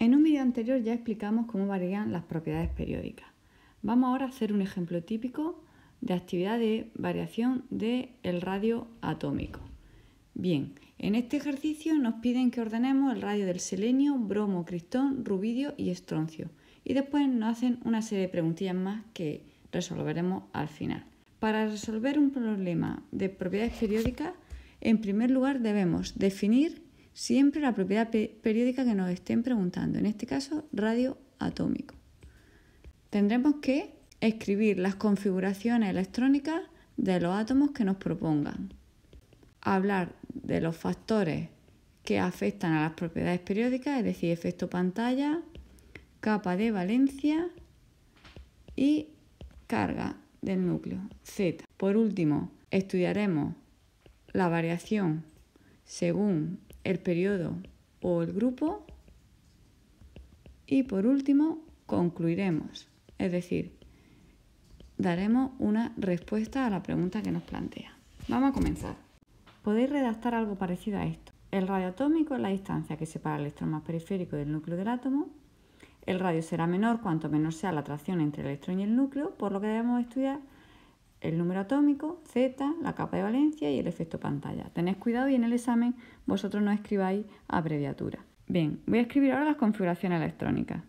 En un vídeo anterior ya explicamos cómo varían las propiedades periódicas. Vamos ahora a hacer un ejemplo típico de actividad de variación del radio atómico. Bien, en este ejercicio nos piden que ordenemos el radio del selenio, bromo, cristón, rubidio y estroncio. Y después nos hacen una serie de preguntillas más que resolveremos al final. Para resolver un problema de propiedades periódicas, en primer lugar debemos definir siempre la propiedad periódica que nos estén preguntando, en este caso radio atómico. Tendremos que escribir las configuraciones electrónicas de los átomos que nos propongan, hablar de los factores que afectan a las propiedades periódicas, es decir, efecto pantalla, capa de valencia y carga del núcleo, Z. Por último, estudiaremos la variación según el periodo o el grupo y por último concluiremos, es decir, daremos una respuesta a la pregunta que nos plantea. Vamos a comenzar. Podéis redactar algo parecido a esto. El radio atómico es la distancia que separa el electrón más periférico del núcleo del átomo. El radio será menor cuanto menor sea la atracción entre el electrón y el núcleo, por lo que debemos estudiar el número atómico, Z, la capa de valencia y el efecto pantalla. Tened cuidado y en el examen vosotros no escribáis abreviaturas. Bien, voy a escribir ahora las configuraciones electrónicas.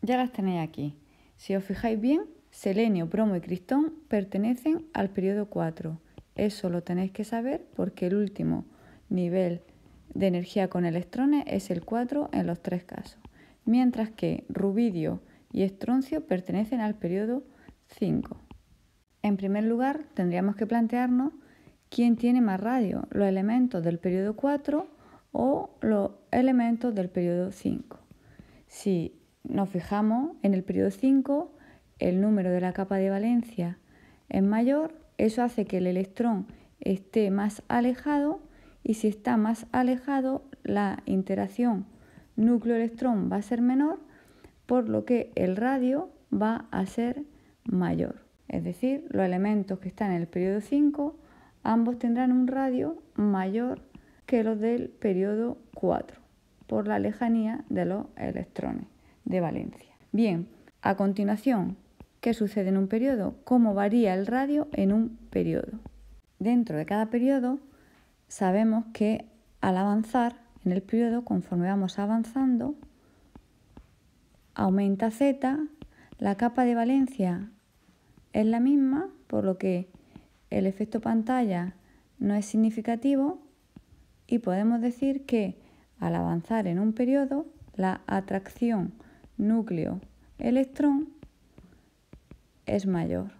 Ya las tenéis aquí. Si os fijáis bien, selenio, bromo y cristón pertenecen al periodo 4. Eso lo tenéis que saber porque el último nivel de energía con electrones es el 4 en los tres casos. Mientras que rubidio y estroncio pertenecen al periodo 5. En primer lugar, tendríamos que plantearnos quién tiene más radio, los elementos del periodo 4 o los elementos del periodo 5. Si nos fijamos en el periodo 5, el número de la capa de valencia es mayor, eso hace que el electrón esté más alejado y si está más alejado, la interacción núcleo-electrón va a ser menor, por lo que el radio va a ser mayor. Es decir, los elementos que están en el periodo 5, ambos tendrán un radio mayor que los del periodo 4, por la lejanía de los electrones de valencia. Bien, a continuación, ¿qué sucede en un periodo? ¿Cómo varía el radio en un periodo? Dentro de cada periodo, sabemos que al avanzar en el periodo, conforme vamos avanzando, aumenta Z, la capa de valencia es la misma, por lo que el efecto pantalla no es significativo y podemos decir que al avanzar en un periodo, la atracción núcleo-electrón es mayor.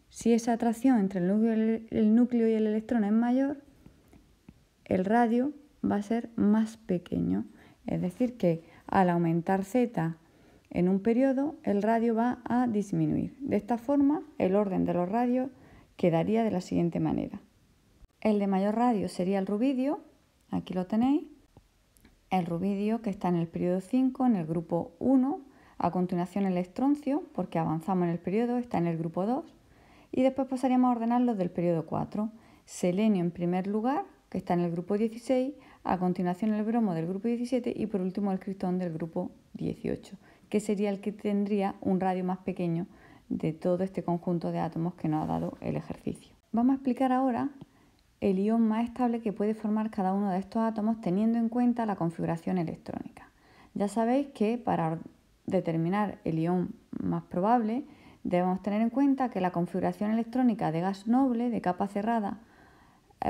Si esa atracción entre el núcleo y el electrón es mayor, el radio va a ser más pequeño. Es decir, que al aumentar Z en un periodo, el radio va a disminuir. De esta forma, el orden de los radios quedaría de la siguiente manera. El de mayor radio sería el rubidio, aquí lo tenéis. El rubidio que está en el periodo 5, en el grupo 1. A continuación el estroncio, porque avanzamos en el periodo, está en el grupo 2. Y después pasaríamos a ordenar los del periodo 4. Selenio en primer lugar, que está en el grupo 16. A continuación el bromo del grupo 17 y por último el cristón del grupo 18. Que sería el que tendría un radio más pequeño de todo este conjunto de átomos que nos ha dado el ejercicio. Vamos a explicar ahora el ion más estable que puede formar cada uno de estos átomos teniendo en cuenta la configuración electrónica. Ya sabéis que para determinar el ion más probable debemos tener en cuenta que la configuración electrónica de gas noble de capa cerrada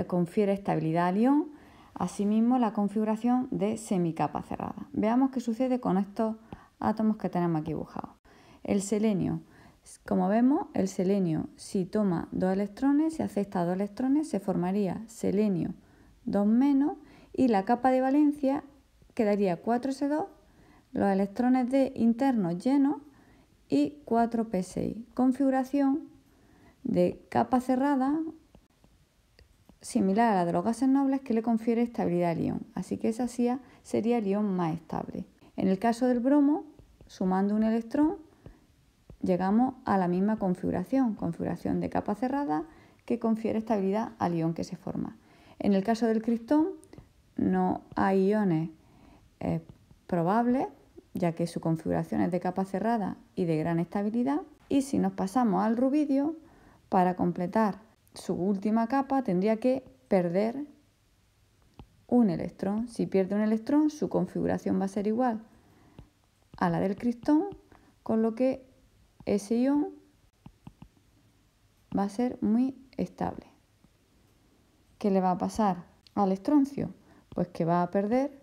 confiere estabilidad al ion, asimismo la configuración de semicapa cerrada. Veamos qué sucede con estos átomos que tenemos aquí dibujados. El selenio, como vemos, el selenio si toma 2 electrones, si acepta 2 electrones, se formaría selenio 2- y la capa de valencia quedaría 4s2, los electrones D internos llenos y 4p6. Configuración de capa cerrada similar a la de los gases nobles que le confiere estabilidad al ion. Así que esa sería el ion más estable. En el caso del bromo, sumando un electrón, llegamos a la misma configuración de capa cerrada que confiere estabilidad al ion que se forma. En el caso del cristón, no hay iones probable, ya que su configuración es de capa cerrada y de gran estabilidad. Y si nos pasamos al rubidio, para completar su última capa tendría que perder un electrón. Si pierde un electrón, su configuración va a ser igual a la del cristón, con lo que ese ion va a ser muy estable. ¿Qué le va a pasar al estroncio? Pues que va a perder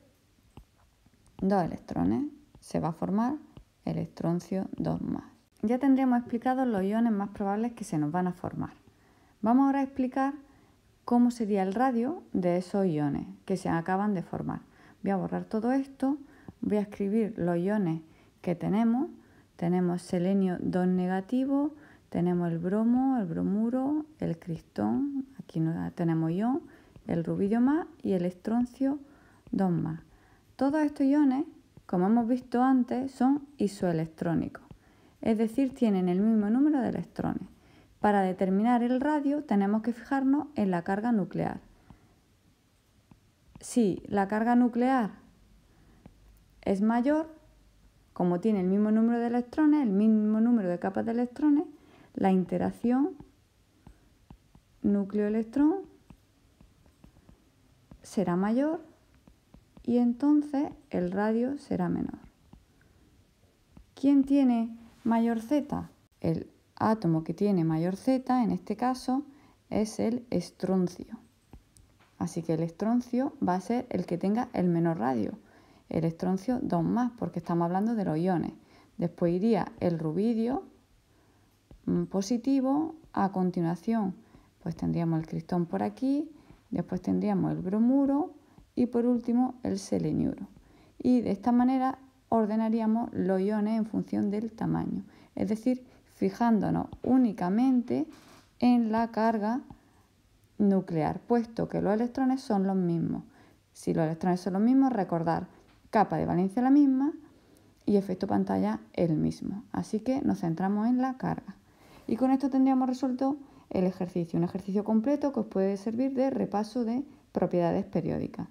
2 electrones. Se va a formar el estroncio 2+. Ya tendríamos explicados los iones más probables que se nos van a formar. Vamos ahora a explicar cómo sería el radio de esos iones que se acaban de formar. Voy a borrar todo esto, voy a escribir los iones que tenemos. Tenemos selenio 2 negativo, tenemos el bromo, el bromuro, el cristón, aquí no tenemos ion, el rubidio más y el estroncio 2+. Todos estos iones, como hemos visto antes, son isoelectrónicos, es decir, tienen el mismo número de electrones. Para determinar el radio tenemos que fijarnos en la carga nuclear. Si la carga nuclear es mayor, como tiene el mismo número de electrones, el mismo número de capas de electrones, la interacción núcleo-electrón será mayor y entonces el radio será menor. ¿Quién tiene mayor Z? El átomo que tiene mayor Z, en este caso, es el estroncio. Así que el estroncio va a ser el que tenga el menor radio. El estroncio 2+, porque estamos hablando de los iones. Después iría el rubidio positivo. A continuación, pues tendríamos el cristón por aquí, después tendríamos el bromuro y por último el seleniuro. Y de esta manera ordenaríamos los iones en función del tamaño, es decir, fijándonos únicamente en la carga nuclear, puesto que los electrones son los mismos. Si los electrones son los mismos, recordar, capa de valencia la misma y efecto pantalla el mismo. Así que nos centramos en la carga. Y con esto tendríamos resuelto el ejercicio, un ejercicio completo que os puede servir de repaso de propiedades periódicas.